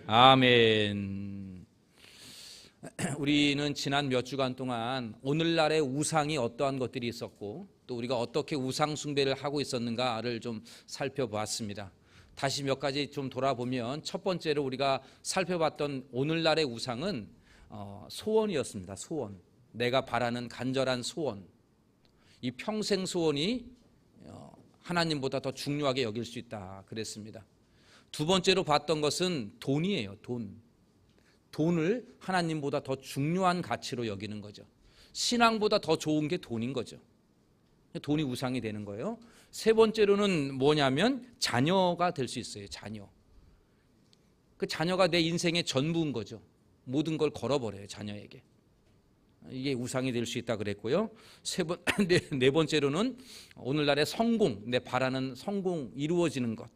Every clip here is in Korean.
아멘. 우리는 지난 몇 주간 동안 오늘날의 우상이 어떠한 것들이 있었고 또 우리가 어떻게 우상 숭배를 하고 있었는가를 좀 살펴보았습니다. 다시 몇 가지 좀 돌아보면 첫 번째로 우리가 살펴봤던 오늘날의 우상은 소원이었습니다. 소원. 내가 바라는 간절한 소원. 이 평생 소원이 하나님보다 더 중요하게 여길 수 있다 그랬습니다. 두 번째로 봤던 것은 돈이에요. 돈을 하나님보다 더 중요한 가치로 여기는 거죠. 신앙보다 더 좋은 게 돈인 거죠. 돈이 우상이 되는 거예요. 세 번째로는 뭐냐면 자녀가 될 수 있어요. 자녀. 그 자녀가 내 인생의 전부인 거죠. 모든 걸 걸어버려요. 자녀에게. 이게 우상이 될 수 있다 그랬고요. 네 번째로는 오늘날의 성공, 내 바라는 성공, 이루어지는 것.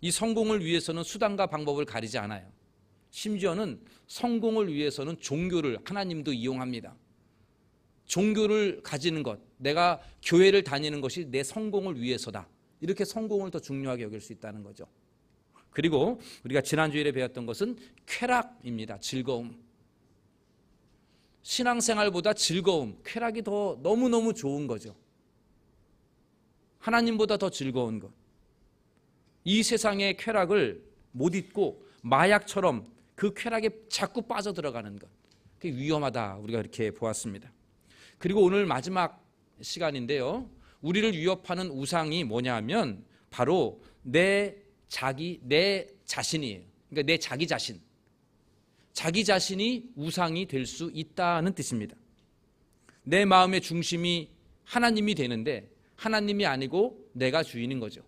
이 성공을 위해서는 수단과 방법을 가리지 않아요. 심지어는 성공을 위해서는 종교를 하나님도 이용합니다. 종교를 가지는 것, 내가 교회를 다니는 것이 내 성공을 위해서다. 이렇게 성공을 더 중요하게 여길 수 있다는 거죠. 그리고 우리가 지난주에 배웠던 것은 쾌락입니다. 즐거움. 신앙생활보다 즐거움, 쾌락이 더 너무너무 좋은 거죠. 하나님보다 더 즐거운 것. 이 세상의 쾌락을 못 잊고 마약처럼 그 쾌락에 자꾸 빠져들어가는 것. 그게 위험하다. 우리가 이렇게 보았습니다. 그리고 오늘 마지막 시간인데요. 우리를 위협하는 우상이 뭐냐 하면 바로 내 자신이에요. 그러니까 내 자기 자신. 자기 자신이 우상이 될 수 있다는 뜻입니다. 내 마음의 중심이 하나님이 되는데 하나님이 아니고 내가 주인인 거죠.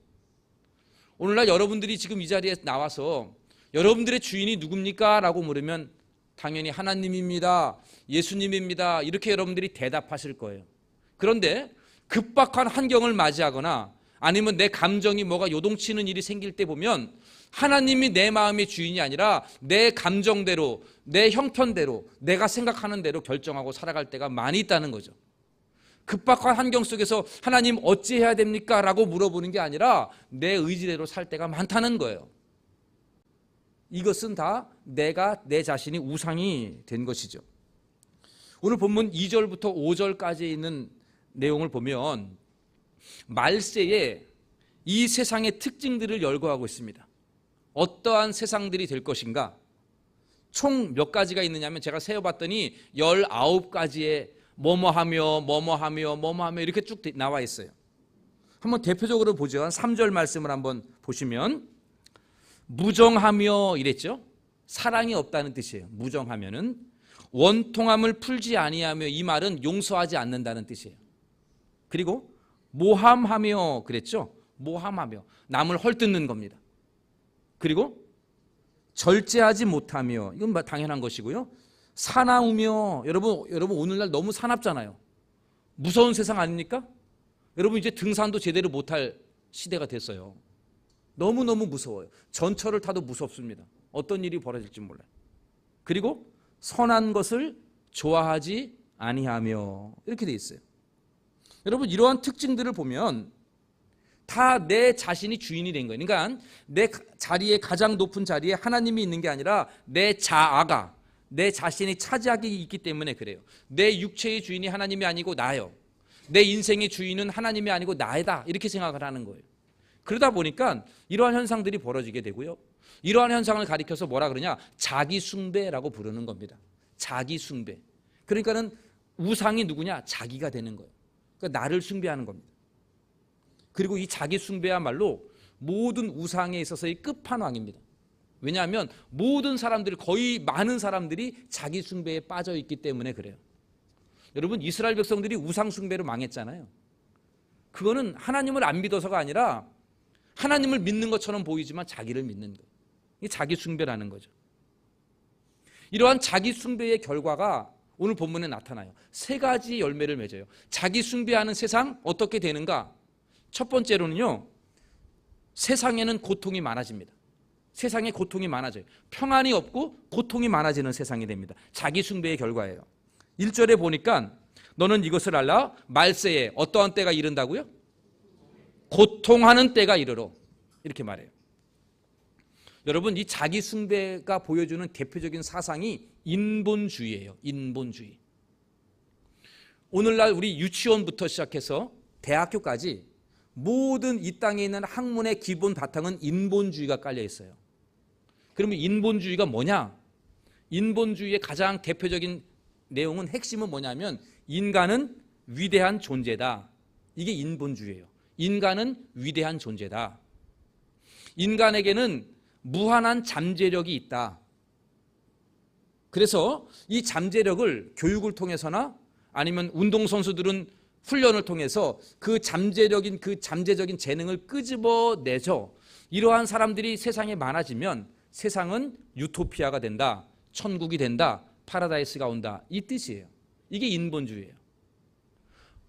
오늘날 여러분들이 지금 이 자리에 나와서 여러분들의 주인이 누굽니까? 라고 물으면 당연히 하나님입니다. 예수님입니다. 이렇게 여러분들이 대답하실 거예요. 그런데 급박한 환경을 맞이하거나 아니면 내 감정이 뭐가 요동치는 일이 생길 때 보면 하나님이 내 마음의 주인이 아니라 내 감정대로, 내 형편대로, 내가 생각하는 대로 결정하고 살아갈 때가 많이 있다는 거죠. 급박한 환경 속에서 하나님 어찌해야 됩니까? 라고 물어보는 게 아니라 내 의지대로 살 때가 많다는 거예요. 이것은 다 내 자신이 우상이 된 것이죠. 오늘 본문 2절부터 5절까지 있는 내용을 보면 말세에 이 세상의 특징들을 열거하고 있습니다. 어떠한 세상들이 될 것인가? 총 몇 가지가 있느냐면 제가 세어봤더니 19가지의 뭐뭐하며 이렇게 쭉 나와 있어요. 한번 대표적으로 보죠. 3절 말씀을 한번 보시면 무정하며 이랬죠. 사랑이 없다는 뜻이에요. 무정하면은 원통함을 풀지 아니하며, 이 말은 용서하지 않는다는 뜻이에요. 그리고 모함하며 그랬죠. 모함하며 남을 헐뜯는 겁니다. 그리고 절제하지 못하며, 이건 당연한 것이고요. 사나우며, 여러분 오늘날 너무 사납잖아요. 무서운 세상 아닙니까? 여러분 이제 등산도 제대로 못할 시대가 됐어요. 너무너무 무서워요. 전철을 타도 무섭습니다. 어떤 일이 벌어질지 몰라요. 그리고 선한 것을 좋아하지 아니하며, 이렇게 돼 있어요. 여러분 이러한 특징들을 보면 다 내 자신이 주인이 된 거예요. 그러니까 내 자리에, 가장 높은 자리에 하나님이 있는 게 아니라 내 자아가, 내 자신이 차지하기 있기 때문에 그래요. 내 육체의 주인이 하나님이 아니고 나요. 내 인생의 주인은 하나님이 아니고 나이다. 이렇게 생각을 하는 거예요. 그러다 보니까 이러한 현상들이 벌어지게 되고요. 이러한 현상을 가리켜서 뭐라 그러냐? 자기 숭배라고 부르는 겁니다. 자기 숭배. 그러니까는 우상이 누구냐? 자기가 되는 거예요. 그러니까 나를 숭배하는 겁니다. 그리고 이 자기 숭배야말로 모든 우상에 있어서의 끝판왕입니다. 왜냐하면 모든 사람들이, 거의 많은 사람들이 자기 숭배에 빠져 있기 때문에 그래요. 여러분 이스라엘 백성들이 우상 숭배로 망했잖아요. 그거는 하나님을 안 믿어서가 아니라 하나님을 믿는 것처럼 보이지만 자기를 믿는 거예요. 이게 자기 숭배라는 거죠. 이러한 자기 숭배의 결과가 오늘 본문에 나타나요. 3가지 열매를 맺어요. 자기 숭배하는 세상 어떻게 되는가? 첫 번째로는요, 세상에는 고통이 많아집니다. 세상에 고통이 많아져요. 평안이 없고 고통이 많아지는 세상이 됩니다. 자기 숭배의 결과예요. 1절에 보니까 너는 이것을 알라, 말세에 어떠한 때가 이른다고요? 고통하는 때가 이르러, 이렇게 말해요. 여러분, 이 자기 숭배가 보여주는 대표적인 사상이 인본주의예요. 인본주의. 오늘날 우리 유치원부터 시작해서 대학교까지 모든 이 땅에 있는 학문의 기본 바탕은 인본주의가 깔려 있어요. 그러면 인본주의가 뭐냐? 인본주의의 가장 대표적인 내용은, 핵심은 뭐냐면 인간은 위대한 존재다. 이게 인본주의예요. 인간은 위대한 존재다. 인간에게는 무한한 잠재력이 있다. 그래서 이 잠재력을 교육을 통해서나 아니면 운동선수들은 훈련을 통해서 그 잠재적인 재능을 끄집어내죠. 이러한 사람들이 세상에 많아지면 세상은 유토피아가 된다. 천국이 된다. 파라다이스가 온다. 이 뜻이에요. 이게 인본주의예요.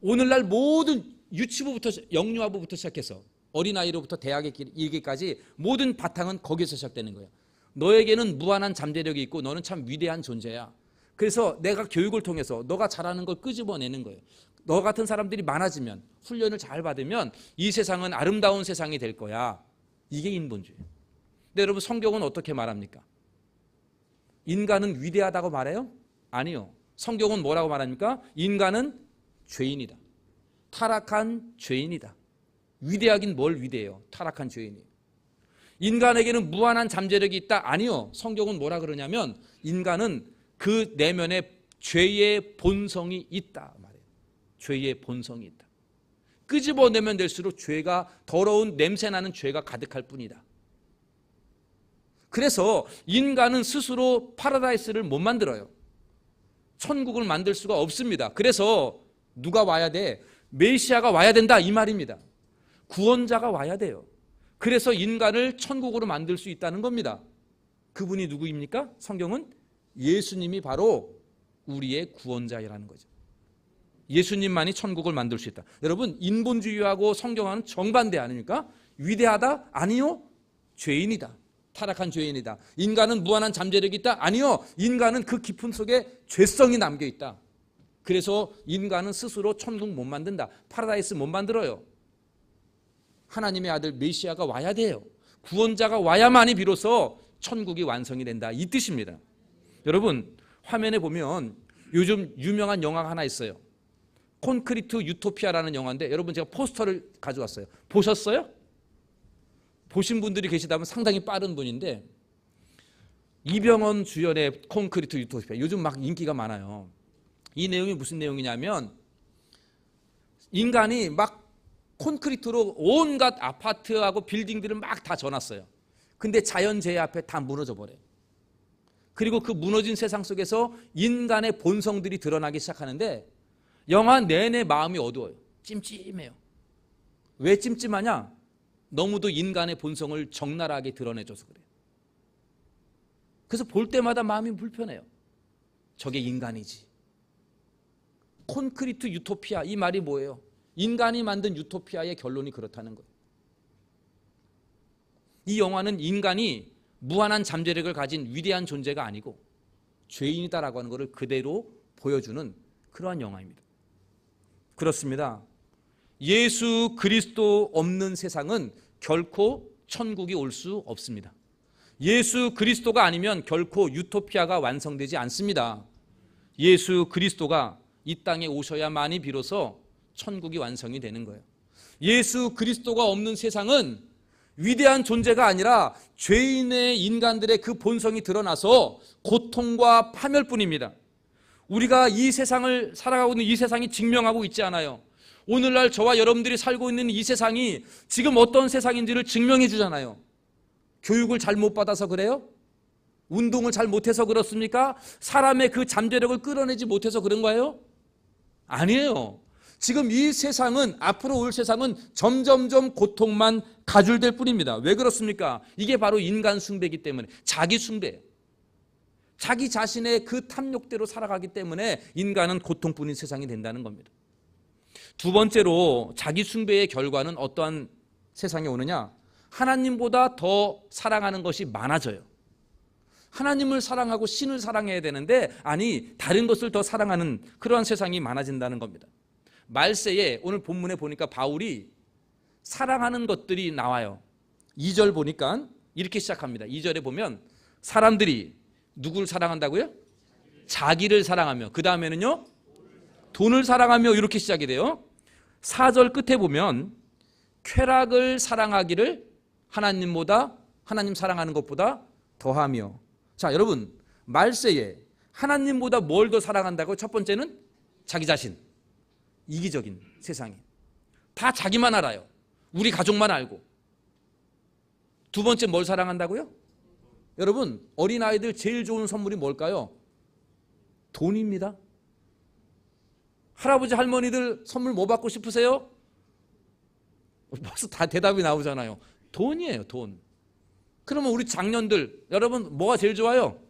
오늘날 모든 유치부부터 영유아부부터 시작해서 어린아이로부터 대학에 이르기까지 모든 바탕은 거기서 시작되는 거예요. 너에게는 무한한 잠재력이 있고 너는 참 위대한 존재야. 그래서 내가 교육을 통해서 너가 잘하는 걸 끄집어내는 거예요. 너 같은 사람들이 많아지면, 훈련을 잘 받으면 이 세상은 아름다운 세상이 될 거야. 이게 인본주의예요. 근데 여러분, 성경은 어떻게 말합니까? 인간은 위대하다고 말해요? 아니요. 성경은 뭐라고 말합니까? 인간은 죄인이다. 타락한 죄인이다. 위대하긴 뭘 위대해요. 타락한 죄인이에요. 인간에게는 무한한 잠재력이 있다. 아니요. 성경은 뭐라 그러냐면 인간은 그 내면에 죄의 본성이 있다 말이에요. 죄의 본성이 있다. 끄집어내면 될수록 죄가, 더러운 냄새나는 죄가 가득할 뿐이다. 그래서 인간은 스스로 파라다이스를 못 만들어요. 천국을 만들 수가 없습니다. 그래서 누가 와야 돼? 메시아가 와야 된다, 이 말입니다. 구원자가 와야 돼요. 그래서 인간을 천국으로 만들 수 있다는 겁니다. 그분이 누구입니까? 성경은 예수님이 바로 우리의 구원자라는 거죠. 예수님만이 천국을 만들 수 있다. 여러분, 인본주의하고 성경과는 정반대 아닙니까? 위대하다? 아니요. 죄인이다. 타락한 죄인이다. 인간은 무한한 잠재력이 있다? 아니요. 인간은 그 깊은 속에 죄성이 남겨 있다. 그래서 인간은 스스로 천국 못 만든다. 파라다이스 못 만들어요. 하나님의 아들 메시아가 와야 돼요. 구원자가 와야만이 비로소 천국이 완성이 된다. 이 뜻입니다. 여러분, 화면에 보면 요즘 유명한 영화가 하나 있어요. 콘크리트 유토피아라는 영화인데, 여러분, 제가 포스터를 가져왔어요. 보셨어요? 보신 분들이 계시다면 상당히 빠른 분인데, 이병헌 주연의 콘크리트 유토피아, 요즘 막 인기가 많아요. 이 내용이 무슨 내용이냐면, 인간이 막 콘크리트로 온갖 아파트하고 빌딩들을 막 다 져놨어요. 근데 자연재해 앞에 다 무너져 버려요. 그리고 그 무너진 세상 속에서 인간의 본성들이 드러나기 시작하는데, 영화 내내 마음이 어두워요. 찜찜해요. 왜 찜찜하냐? 너무도 인간의 본성을 적나라하게 드러내줘서 그래요. 그래서 볼 때마다 마음이 불편해요. 저게 인간이지. 콘크리트 유토피아, 이 말이 뭐예요? 인간이 만든 유토피아의 결론이 그렇다는 거예요. 이 영화는 인간이 무한한 잠재력을 가진 위대한 존재가 아니고 죄인이다라고 하는 것을 그대로 보여주는 그러한 영화입니다. 그렇습니다. 예수 그리스도 없는 세상은 결코 천국이 올 수 없습니다. 예수 그리스도가 아니면 결코 유토피아가 완성되지 않습니다. 예수 그리스도가 이 땅에 오셔야만이 비로소 천국이 완성이 되는 거예요. 예수 그리스도가 없는 세상은 위대한 존재가 아니라 죄인의 인간들의 그 본성이 드러나서 고통과 파멸뿐입니다. 우리가 이 세상을 살아가고 있는 이 세상이 증명하고 있지 않아요. 오늘날 저와 여러분들이 살고 있는 이 세상이 지금 어떤 세상인지를 증명해 주잖아요. 교육을 잘 못 받아서 그래요? 운동을 잘 못해서 그렇습니까? 사람의 그 잠재력을 끌어내지 못해서 그런 거예요? 아니에요. 지금 이 세상은, 앞으로 올 세상은 점점점 고통만 가줄될 뿐입니다. 왜 그렇습니까? 이게 바로 인간 숭배이기 때문에, 자기 숭배예요. 자기 자신의 그 탐욕대로 살아가기 때문에 인간은 고통뿐인 세상이 된다는 겁니다. 두 번째로, 자기 숭배의 결과는 어떠한 세상이 오느냐? 하나님보다 더 사랑하는 것이 많아져요. 하나님을 사랑하고 신을 사랑해야 되는데, 아니, 다른 것을 더 사랑하는 그러한 세상이 많아진다는 겁니다. 말세에 오늘 본문에 보니까 바울이 사랑하는 것들이 나와요. 2절 보니까 이렇게 시작합니다. 2절에 보면 사람들이 누구를 사랑한다고요? 자기를 사랑하며, 그 다음에는요 돈을 사랑하며, 이렇게 시작이 돼요. 4절 끝에 보면 쾌락을 사랑하기를 하나님보다, 하나님 사랑하는 것보다 더하며. 자, 여러분, 말세에 하나님보다 뭘 더 사랑한다고? 첫 번째는 자기 자신. 이기적인 세상에 다 자기만 알아요. 우리 가족만 알고. 두 번째 뭘 사랑한다고요? 여러분, 어린아이들 제일 좋은 선물이 뭘까요? 돈입니다. 할아버지 할머니들 선물 뭐 받고 싶으세요? 벌써 다 대답이 나오잖아요. 돈이에요, 돈. 그러면 우리 장년들, 여러분 뭐가 제일 좋아요?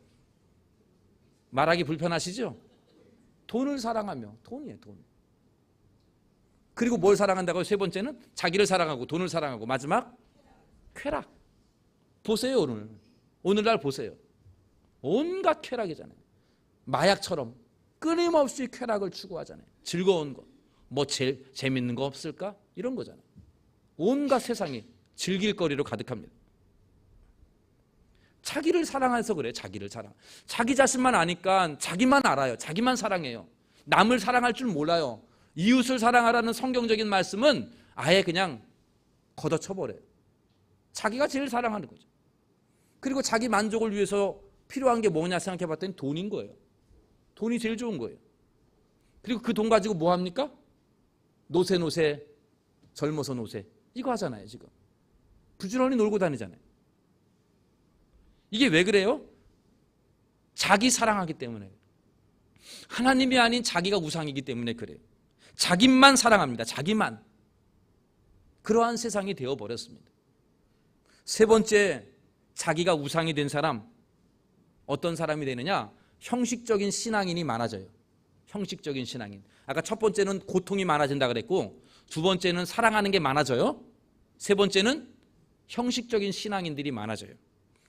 말하기 불편하시죠? 돈을 사랑하며. 돈이에요, 돈. 그리고 뭘 사랑한다고요? 세 번째는 자기를 사랑하고 돈을 사랑하고, 마지막 쾌락. 보세요, 오늘날 보세요. 온갖 쾌락이잖아요. 마약처럼 끊임없이 쾌락을 추구하잖아요. 즐거운 거, 뭐 제일 재밌는 거 없을까? 이런 거잖아요. 온갖 세상이 즐길 거리로 가득합니다. 자기를 사랑해서 그래요. 자기를 사랑. 자기 자신만 아니까 자기만 알아요. 자기만 사랑해요. 남을 사랑할 줄 몰라요. 이웃을 사랑하라는 성경적인 말씀은 아예 그냥 걷어쳐버려요. 자기가 제일 사랑하는 거죠. 그리고 자기 만족을 위해서 필요한 게 뭐냐 생각해 봤더니 돈인 거예요. 돈이 제일 좋은 거예요. 그리고 그 돈 가지고 뭐 합니까? 노세, 젊어서 노세, 이거 하잖아요. 지금 부지런히 놀고 다니잖아요. 이게 왜 그래요? 자기 사랑하기 때문에. 하나님이 아닌 자기가 우상이기 때문에 그래요. 자기만 사랑합니다. 자기만. 그러한 세상이 되어버렸습니다. 세 번째, 자기가 우상이 된 사람, 어떤 사람이 되느냐? 형식적인 신앙인이 많아져요. 형식적인 신앙인. 아까 첫 번째는 고통이 많아진다 그랬고, 두 번째는 사랑하는 게 많아져요. 세 번째는 형식적인 신앙인들이 많아져요.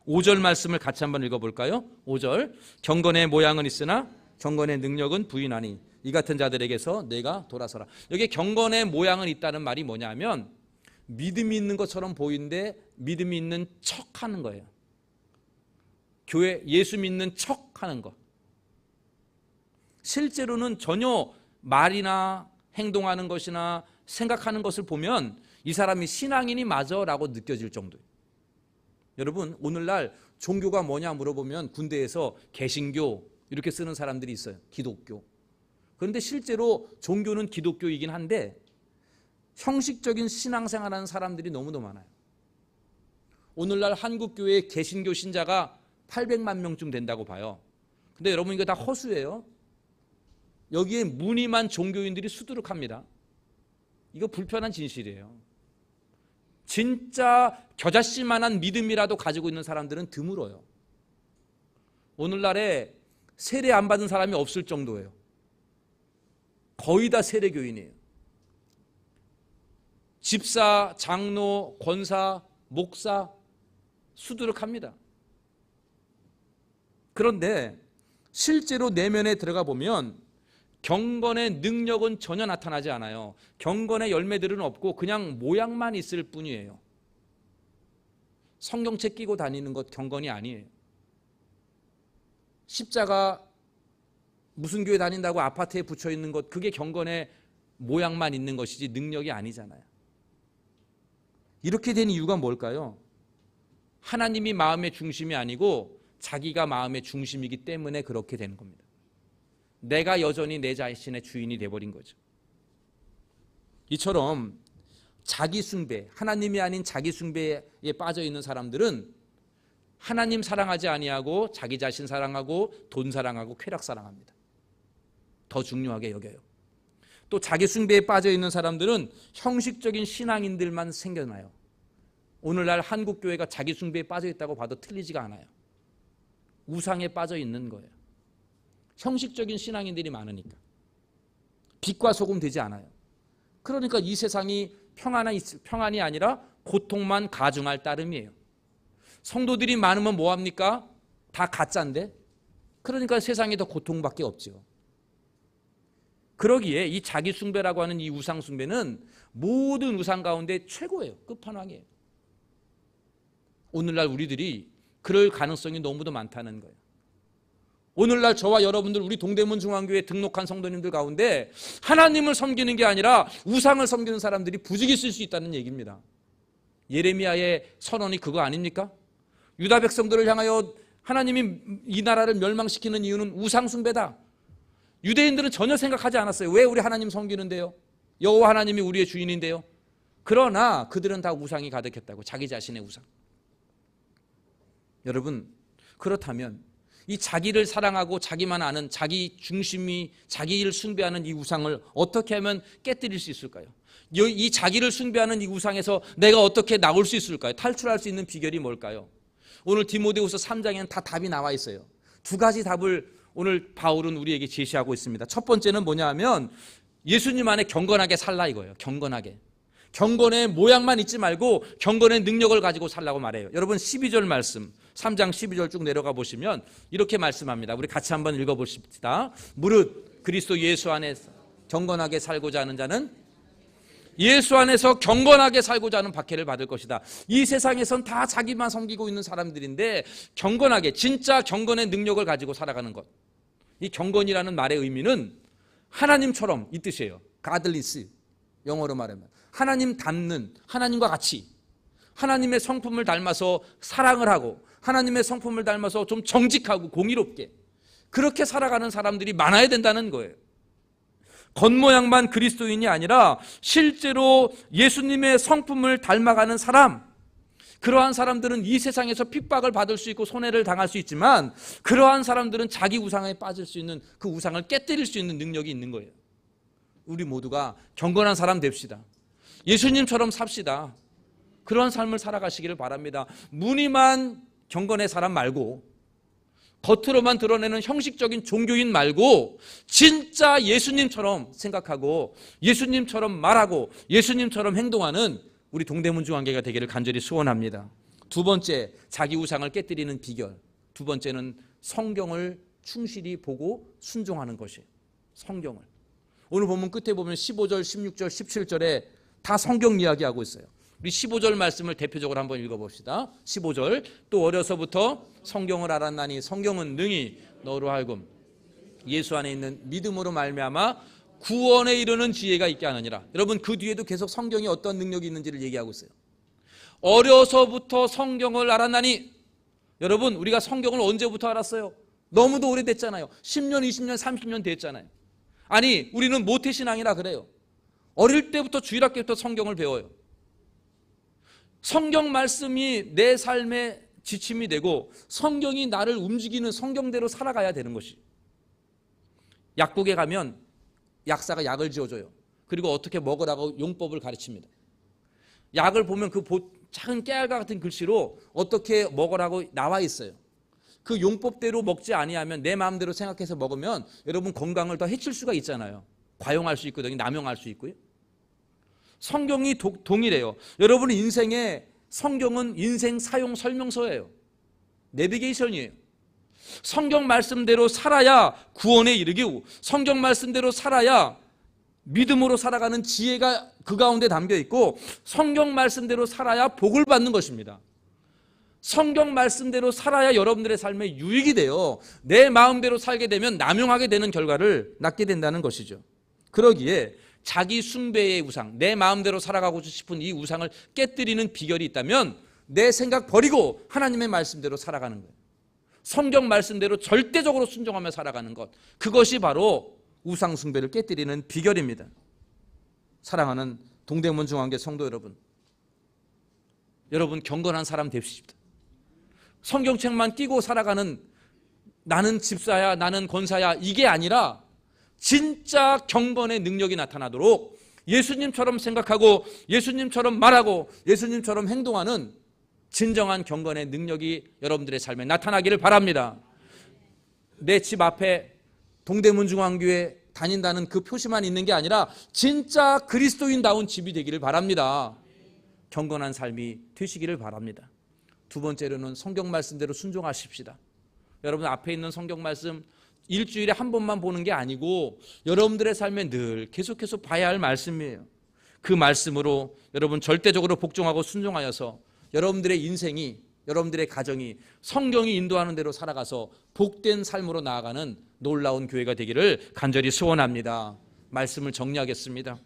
5절 말씀을 같이 한번 읽어볼까요? 5절, 경건의 모양은 있으나 경건의 능력은 부인하니 이 같은 자들에게서 내가 돌아서라. 여기 경건의 모양은 있다는 말이 뭐냐면 믿음이 있는 것처럼 보이는데 믿음이 있는 척하는 거예요. 교회 예수 믿는 척하는 거. 실제로는 전혀 말이나 행동하는 것이나 생각하는 것을 보면 이 사람이 신앙인이 맞아라고 느껴질 정도예요. 여러분, 오늘날 종교가 뭐냐 물어보면 군대에서 개신교 이렇게 쓰는 사람들이 있어요. 기독교. 그런데 실제로 종교는 기독교이긴 한데 형식적인 신앙생활하는 사람들이 너무도 많아요. 오늘날 한국교회 개신교 신자가 800만 명쯤 된다고 봐요. 근데 여러분, 이거 다 허수예요. 여기에 무늬만 종교인들이 수두룩합니다. 이거 불편한 진실이에요. 진짜 겨자씨만한 믿음이라도 가지고 있는 사람들은 드물어요. 오늘날에 세례 안 받은 사람이 없을 정도예요. 거의 다 세례교인이에요. 집사, 장로, 권사, 목사 수두룩합니다. 그런데 실제로 내면에 들어가 보면 경건의 능력은 전혀 나타나지 않아요. 경건의 열매들은 없고 그냥 모양만 있을 뿐이에요. 성경책 끼고 다니는 것 경건이 아니에요. 십자가 무슨 교회 다닌다고 아파트에 붙여 있는 것, 그게 경건의 모양만 있는 것이지 능력이 아니잖아요. 이렇게 된 이유가 뭘까요? 하나님이 마음의 중심이 아니고 자기가 마음의 중심이기 때문에 그렇게 되는 겁니다. 내가 여전히 내 자신의 주인이 되어버린 거죠. 이처럼 자기 숭배, 하나님이 아닌 자기 숭배에 빠져 있는 사람들은 하나님 사랑하지 아니하고 자기 자신 사랑하고 돈 사랑하고 쾌락 사랑합니다. 더 중요하게 여겨요. 또 자기 숭배에 빠져 있는 사람들은 형식적인 신앙인들만 생겨나요. 오늘날 한국 교회가 자기 숭배에 빠져 있다고 봐도 틀리지가 않아요. 우상에 빠져 있는 거예요. 형식적인 신앙인들이 많으니까 빛과 소금 되지 않아요. 그러니까 이 세상이 평안이 아니라 고통만 가중할 따름이에요. 성도들이 많으면 뭐합니까? 다 가짜인데. 그러니까 세상에 더 고통밖에 없죠. 그러기에 이 자기 숭배라고 하는 이 우상 숭배는 모든 우상 가운데 최고예요. 끝판왕이에요. 오늘날 우리들이 그럴 가능성이 너무도 많다는 거예요. 오늘날 저와 여러분들 우리 동대문 중앙교회에 등록한 성도님들 가운데 하나님을 섬기는 게 아니라 우상을 섬기는 사람들이 부지기 있을 수 있다는 얘기입니다. 예레미야의 선언이 그거 아닙니까? 유다 백성들을 향하여 하나님이 이 나라를 멸망시키는 이유는 우상 숭배다. 유대인들은 전혀 생각하지 않았어요. 왜 우리 하나님 섬기는데요? 여호와 하나님이 우리의 주인인데요. 그러나 그들은 다 우상이 가득했다고, 자기 자신의 우상. 여러분, 그렇다면 이 자기를 사랑하고 자기만 아는 자기 중심이 자기 일 숭배하는 이 우상을 어떻게 하면 깨뜨릴 수 있을까요? 이 자기를 숭배하는 이 우상에서 내가 어떻게 나올 수 있을까요? 탈출할 수 있는 비결이 뭘까요? 오늘 디모데후서 3장에는 다 답이 나와 있어요. 두 가지 답을 오늘 바울은 우리에게 제시하고 있습니다. 첫 번째는 뭐냐 하면 예수님 안에 경건하게 살라 이거예요. 경건하게. 경건의 모양만 잊지 말고 경건의 능력을 가지고 살라고 말해요. 여러분 12절 말씀 3장 12절 쭉 내려가 보시면 이렇게 말씀합니다. 우리 같이 한번 읽어보십시다. 무릇 그리스도 예수 안에서 경건하게 살고자 하는 자는 예수 안에서 경건하게 살고자 하는 박해를 받을 것이다. 이 세상에선 다 자기만 섬기고 있는 사람들인데 경건하게, 진짜 경건의 능력을 가지고 살아가는 것. 이 경건이라는 말의 의미는 하나님처럼 이 뜻이에요. godliness, 영어로 말하면 하나님 닮는, 하나님과 같이 하나님의 성품을 닮아서 사랑을 하고 하나님의 성품을 닮아서 좀 정직하고 공의롭게 그렇게 살아가는 사람들이 많아야 된다는 거예요. 겉모양만 그리스도인이 아니라 실제로 예수님의 성품을 닮아가는 사람, 그러한 사람들은 이 세상에서 핍박을 받을 수 있고 손해를 당할 수 있지만 그러한 사람들은 자기 우상에 빠질 수 있는, 그 우상을 깨뜨릴 수 있는 능력이 있는 거예요. 우리 모두가 경건한 사람 됩시다. 예수님처럼 삽시다. 그런 삶을 살아가시기를 바랍니다. 무늬만 경건의 사람 말고, 겉으로만 드러내는 형식적인 종교인 말고 진짜 예수님처럼 생각하고 예수님처럼 말하고 예수님처럼 행동하는 우리 동대문 중앙교회가 되기를 간절히 소원합니다. 두 번째, 자기 우상을 깨뜨리는 비결. 두 번째는 성경을 충실히 보고 순종하는 것이에요. 성경을. 오늘 본문 끝에 보면 15절, 16절, 17절에 다 성경 이야기하고 있어요. 우리 15절 말씀을 대표적으로 한번 읽어봅시다. 15절, 또 어려서부터 성경을 알았나니 성경은 능히 너로 하여금 예수 안에 있는 믿음으로 말미암아 구원에 이르는 지혜가 있게 하느니라. 여러분 그 뒤에도 계속 성경이 어떤 능력이 있는지를 얘기하고 있어요. 어려서부터 성경을 알았나니, 여러분 우리가 성경을 언제부터 알았어요? 너무도 오래됐잖아요. 10년, 20년, 30년 됐잖아요. 아니 우리는 모태신앙이라 그래요. 어릴 때부터 주일학교부터 성경을 배워요. 성경 말씀이 내 삶의 지침이 되고 성경이 나를 움직이는, 성경대로 살아가야 되는 것이. 약국에 가면 약사가 약을 지어줘요. 그리고 어떻게 먹으라고 용법을 가르칩니다. 약을 보면 그 작은 깨알과 같은 글씨로 어떻게 먹으라고 나와 있어요. 그 용법대로 먹지 아니하면, 내 마음대로 생각해서 먹으면 여러분 건강을 더 해칠 수가 있잖아요. 과용할 수 있거든요. 남용할 수 있고요. 성경이 동일해요. 여러분의 인생에 성경은 인생 사용 설명서예요. 내비게이션이에요. 성경 말씀대로 살아야 구원에 이르기고 성경 말씀대로 살아야 믿음으로 살아가는 지혜가 그 가운데 담겨 있고 성경 말씀대로 살아야 복을 받는 것입니다. 성경 말씀대로 살아야 여러분들의 삶에 유익이 돼요. 내 마음대로 살게 되면 남용하게 되는 결과를 낳게 된다는 것이죠. 그러기에 자기 숭배의 우상, 내 마음대로 살아가고 싶은 이 우상을 깨뜨리는 비결이 있다면 내 생각 버리고 하나님의 말씀대로 살아가는 거예요. 성경 말씀대로 절대적으로 순종하며 살아가는 것, 그것이 바로 우상 숭배를 깨뜨리는 비결입니다. 사랑하는 동대문 중앙교회 성도 여러분, 여러분 경건한 사람 되십시다. 성경책만 끼고 살아가는 나는 집사야, 나는 권사야, 이게 아니라 진짜 경건의 능력이 나타나도록 예수님처럼 생각하고 예수님처럼 말하고 예수님처럼 행동하는 진정한 경건의 능력이 여러분들의 삶에 나타나기를 바랍니다. 내 집 앞에 동대문 중앙교회 다닌다는 그 표시만 있는 게 아니라 진짜 그리스도인다운 집이 되기를 바랍니다. 경건한 삶이 되시기를 바랍니다. 두 번째로는 성경 말씀대로 순종하십시다. 여러분 앞에 있는 성경 말씀 일주일에 한 번만 보는 게 아니고 여러분들의 삶에 늘 계속해서 봐야 할 말씀이에요. 그 말씀으로 여러분 절대적으로 복종하고 순종하여서 여러분들의 인생이 여러분들의 가정이 성경이 인도하는 대로 살아가서 복된 삶으로 나아가는 놀라운 교회가 되기를 간절히 소원합니다. 말씀을 정리하겠습니다.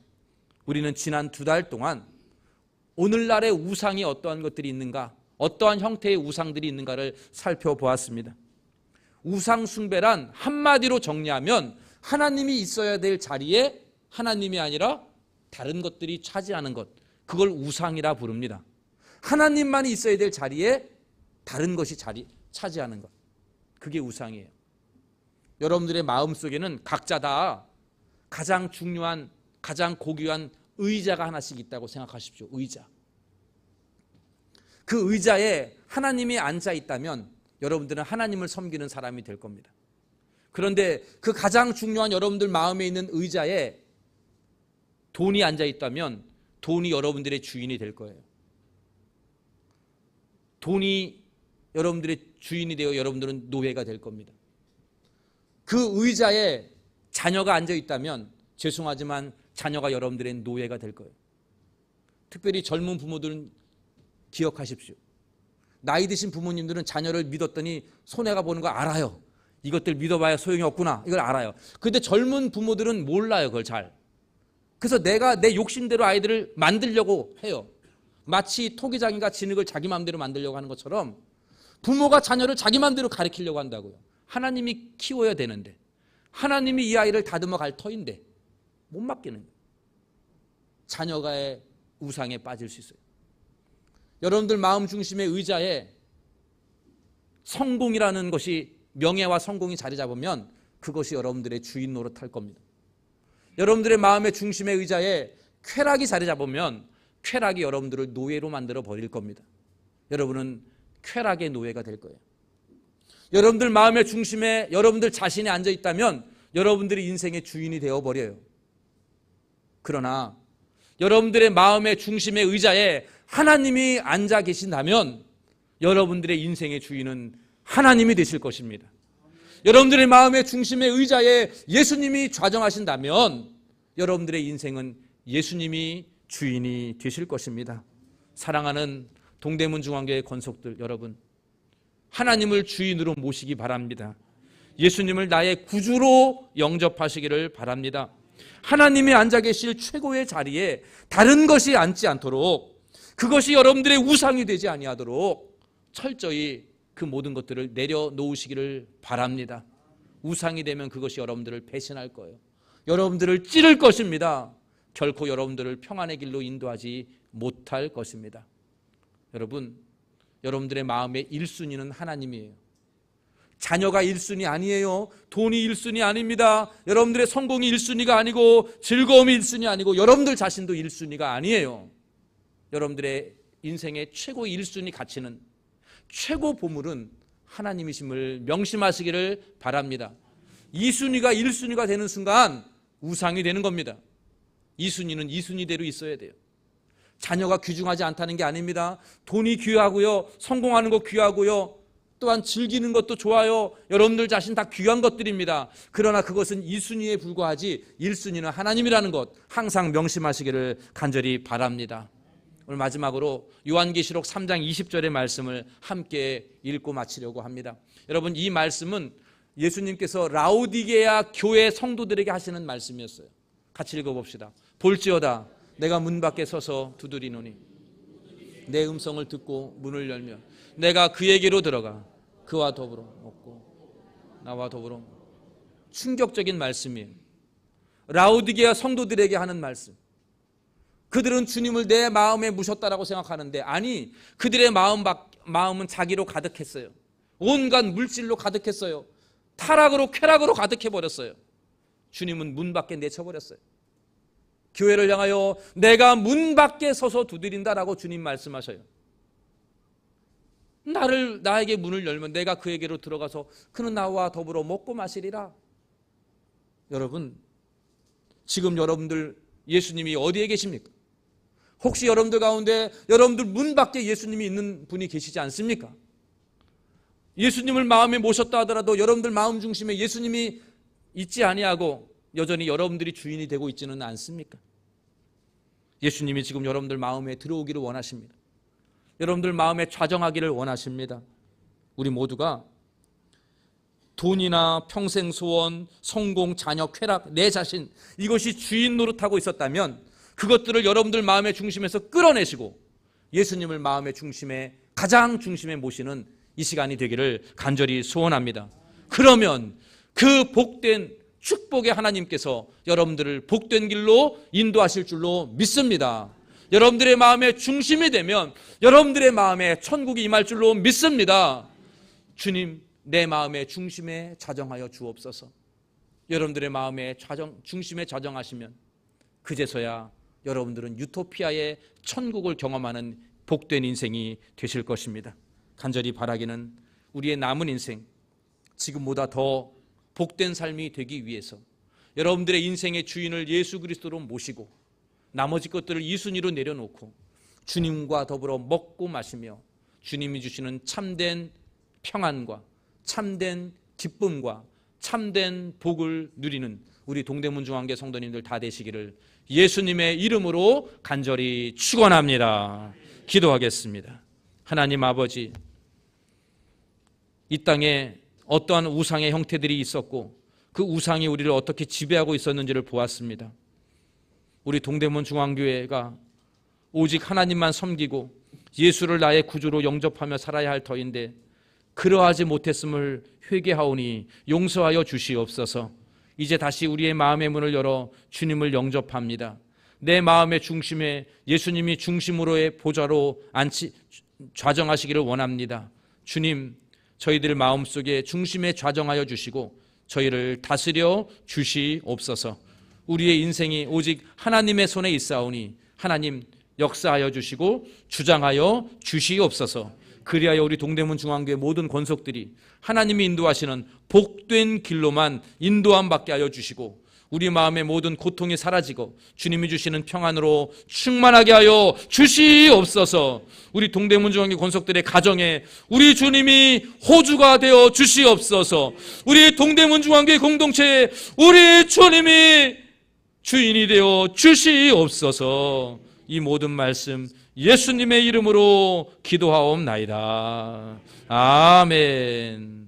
우리는 지난 2달 동안 오늘날의 우상이 어떠한 것들이 있는가, 어떠한 형태의 우상들이 있는가를 살펴보았습니다. 우상 숭배란 한마디로 정리하면 하나님이 있어야 될 자리에 하나님이 아니라 다른 것들이 차지하는 것, 그걸 우상이라 부릅니다. 하나님만이 있어야 될 자리에 다른 것이 차지하는 것, 그게 우상이에요. 여러분들의 마음속에는 각자 다 가장 중요한, 가장 고귀한 의자가 하나씩 있다고 생각하십시오. 의자. 그 의자에 하나님이 앉아 있다면 여러분들은 하나님을 섬기는 사람이 될 겁니다. 그런데 그 가장 중요한 여러분들 마음에 있는 의자에 돈이 앉아 있다면 돈이 여러분들의 주인이 될 거예요. 돈이 여러분들의 주인이 되어 여러분들은 노예가 될 겁니다. 그 의자에 자녀가 앉아 있다면 죄송하지만 자녀가 여러분들의 노예가 될 거예요. 특별히 젊은 부모들은 기억하십시오. 나이 드신 부모님들은 자녀를 믿었더니 손해가 보는 거 알아요. 이것들 믿어봐야 소용이 없구나, 이걸 알아요. 그런데 젊은 부모들은 몰라요, 그걸 잘. 그래서 내가 내 욕심대로 아이들을 만들려고 해요. 마치 토기장이가 진흙을 자기 마음대로 만들려고 하는 것처럼 부모가 자녀를 자기 마음대로 가르치려고 한다고요. 하나님이 키워야 되는데, 하나님이 이 아이를 다듬어 갈 터인데 못 맡기는 거예요. 자녀가의 우상에 빠질 수 있어요. 여러분들 마음 중심의 의자에 성공이라는 것이, 명예와 성공이 자리 잡으면 그것이 여러분들의 주인 노릇할 겁니다. 여러분들의 마음의 중심의 의자에 쾌락이 자리 잡으면 쾌락이 여러분들을 노예로 만들어 버릴 겁니다. 여러분은 쾌락의 노예가 될 거예요. 여러분들 마음의 중심에 여러분들 자신이 앉아 있다면 여러분들이 인생의 주인이 되어 버려요. 그러나 여러분들의 마음의 중심의 의자에 하나님이 앉아 계신다면 여러분들의 인생의 주인은 하나님이 되실 것입니다. 여러분들의 마음의 중심의 의자에 예수님이 좌정하신다면 여러분들의 인생은 예수님이 주인이 되실 것입니다. 사랑하는 동대문 중앙교회 권속들 여러분, 하나님을 주인으로 모시기 바랍니다. 예수님을 나의 구주로 영접하시기를 바랍니다. 하나님이 앉아 계실 최고의 자리에 다른 것이 앉지 않도록, 그것이 여러분들의 우상이 되지 아니하도록 철저히 그 모든 것들을 내려놓으시기를 바랍니다. 우상이 되면 그것이 여러분들을 배신할 거예요. 여러분들을 찌를 것입니다. 결코 여러분들을 평안의 길로 인도하지 못할 것입니다. 여러분, 여러분들의 마음의 1순위는 하나님이에요. 자녀가 1순위 아니에요. 돈이 1순위 아닙니다. 여러분들의 성공이 1순위가 아니고 즐거움이 1순위 아니고 여러분들 자신도 1순위가 아니에요. 여러분들의 인생의 최고 1순위 가치는, 최고 보물은 하나님이심을 명심하시기를 바랍니다. 2순위가 1순위가 되는 순간 우상이 되는 겁니다. 2순위는 2순위대로 있어야 돼요. 자녀가 귀중하지 않다는 게 아닙니다. 돈이 귀하고요, 성공하는 거 귀하고요, 또한 즐기는 것도 좋아요. 여러분들 자신 다 귀한 것들입니다. 그러나 그것은 2순위에 불과하지 1순위는 하나님이라는 것 항상 명심하시기를 간절히 바랍니다. 오늘 마지막으로 요한계시록 3장 20절의 말씀을 함께 읽고 마치려고 합니다. 여러분, 이 말씀은 예수님께서 라오디게아 교회 성도들에게 하시는 말씀이었어요. 같이 읽어봅시다. 볼지어다 내가 문 밖에 서서 두드리노니 내 음성을 듣고 문을 열면 내가 그에게로 들어가 그와 더불어 먹고 나와 더불어. 충격적인 말씀이에요. 라오디게아 성도들에게 하는 말씀. 그들은 주님을 내 마음에 모셨다라고 생각하는데, 아니, 그들의 마음은 자기로 가득했어요. 온갖 물질로 가득했어요. 타락으로 쾌락으로 가득해버렸어요. 주님은 문 밖에 내쳐버렸어요. 교회를 향하여 내가 문 밖에 서서 두드린다라고 주님 말씀하셔요. 나에게 문을 열면 내가 그에게로 들어가서 그는 나와 더불어 먹고 마시리라. 여러분, 지금 여러분들 예수님이 어디에 계십니까? 혹시 여러분들 가운데 여러분들 문 밖에 예수님이 있는 분이 계시지 않습니까? 예수님을 마음에 모셨다 하더라도 여러분들 마음 중심에 예수님이 있지 아니하고 여전히 여러분들이 주인이 되고 있지는 않습니까? 예수님이 지금 여러분들 마음에 들어오기를 원하십니다. 여러분들 마음에 좌정하기를 원하십니다. 우리 모두가 돈이나 평생 소원, 성공, 자녀, 쾌락, 내 자신, 이것이 주인 노릇하고 있었다면 그것들을 여러분들 마음의 중심에서 끌어내시고 예수님을 마음의 중심에, 가장 중심에 모시는 이 시간이 되기를 간절히 소원합니다. 그러면 그 복된 축복의 하나님께서 여러분들을 복된 길로 인도하실 줄로 믿습니다. 여러분들의 마음의 중심이 되면 여러분들의 마음에 천국이 임할 줄로 믿습니다. 주님, 내 마음의 중심에 좌정하여 주옵소서. 여러분들의 마음의 중심에 좌정하시면 그제서야 여러분들은 유토피아의 천국을 경험하는 복된 인생이 되실 것입니다. 간절히 바라기는 우리의 남은 인생, 지금보다 더 복된 삶이 되기 위해서 여러분들의 인생의 주인을 예수 그리스도로 모시고 나머지 것들을 이순위로 내려놓고 주님과 더불어 먹고 마시며 주님이 주시는 참된 평안과 참된 기쁨과 참된 복을 누리는 우리 동대문 중앙교 성도님들 다 되시기를 예수님의 이름으로 간절히 축원합니다. 기도하겠습니다. 하나님 아버지, 이 땅에 어떠한 우상의 형태들이 있었고 그 우상이 우리를 어떻게 지배하고 있었는지를 보았습니다. 우리 동대문 중앙교회가 오직 하나님만 섬기고 예수를 나의 구주로 영접하며 살아야 할 터인데 그러하지 못했음을 회개하오니 용서하여 주시옵소서. 이제 다시 우리의 마음의 문을 열어 주님을 영접합니다. 내 마음의 중심에 예수님이 중심으로의 보좌로 좌정하시기를 원합니다. 주님, 저희들 마음속에 중심에 좌정하여 주시고 저희를 다스려 주시옵소서. 우리의 인생이 오직 하나님의 손에 있사오니 하나님 역사하여 주시고 주장하여 주시옵소서. 그리하여 우리 동대문 중앙교회 모든 권속들이 하나님이 인도하시는 복된 길로만 인도함 받게 하여 주시고 우리 마음의 모든 고통이 사라지고 주님이 주시는 평안으로 충만하게 하여 주시옵소서. 우리 동대문 중앙교회 권속들의 가정에 우리 주님이 호주가 되어 주시옵소서. 우리 동대문 중앙교회 공동체에 우리 주님이 주인이 되어 주시옵소서. 이 모든 말씀 예수님의 이름으로 기도하옵나이다. 아멘.